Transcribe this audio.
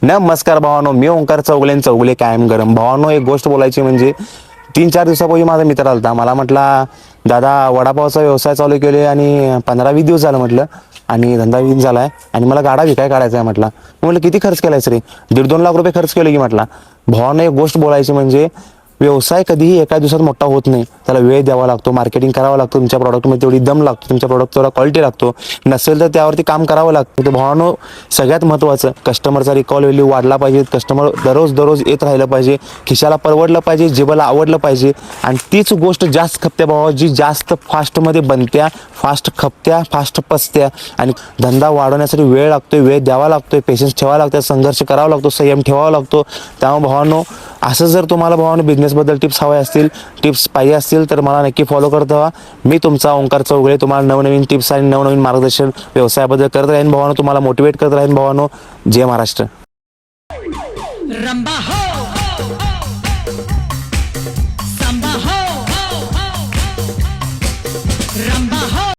नमस्कार भावानो, मी ओंकार चौगले चौगले कायम गरम. भावानो, एक गोष्ट बोलायची म्हणजे 3-4 दिवसापूर्वी माझा मित्र आलता. मला म्हटला, दादा वडापावचा व्यवसाय चालू केले आणि 15-20 दिवस झालं म्हटलं, आणि धंदा विन झालाय आणि मला गाडा विकाय काढायचा आहे म्हटला. म्हटलं किती खर्च केलायस रे? 1.5-2 लाख रुपये खर्च केले की म्हटला. भावानो, एक गोष्ट बोलायची म्हणजे व्यवसाय कधीही एका दिवसात मोठा होत नाही. त्याला वेळ द्यावा लागतो, मार्केटिंग करावं लागतं, तुमच्या प्रॉडक्टमध्ये तेवढी दम लागतो, तुमच्या प्रॉडक्ट तेवढा क्वालिटी लागतो. नसेल तर त्यावरती काम करावं लागतं. तर भावानो, सगळ्यात महत्त्वाचं कस्टमरचा रिकॉल व्हॅल्यू वाढला पाहिजे. कस्टमर दररोज येत राहिलं पाहिजे. खिशाला परवडलं पाहिजे, जिभेला आवडलं पाहिजे. आणि तीच गोष्ट जास्त खपत्या भावा, जी जास्त फास्टमध्ये बनत्या, फास्ट खपत्या, फास्ट पचत्या. आणि धंदा वाढवण्यासाठी वेळ लागतोय, वेळ द्यावा लागतोय, पेशन्स ठेवावा लागतो, संघर्ष करावा लागतो, संयम ठेवावा लागतो. त्यामुळे भावानो, असं जर तुम्हाला भावानो बिझनेसबद्दल टिप्स हवे असतील, टिप्स पाहिजे असतील, तर मला नक्की फॉलो करत राहा. मी तुमचा ओंकार चौगले तुम्हाला नवनवीन टिप्स आणि नवनवीन मार्गदर्शन व्यवसायाबद्दल करत राहीन भावानो. तुम्हाला मोटिवेट करत राहीन भावानो. जय महाराष्ट्र. रंबा हो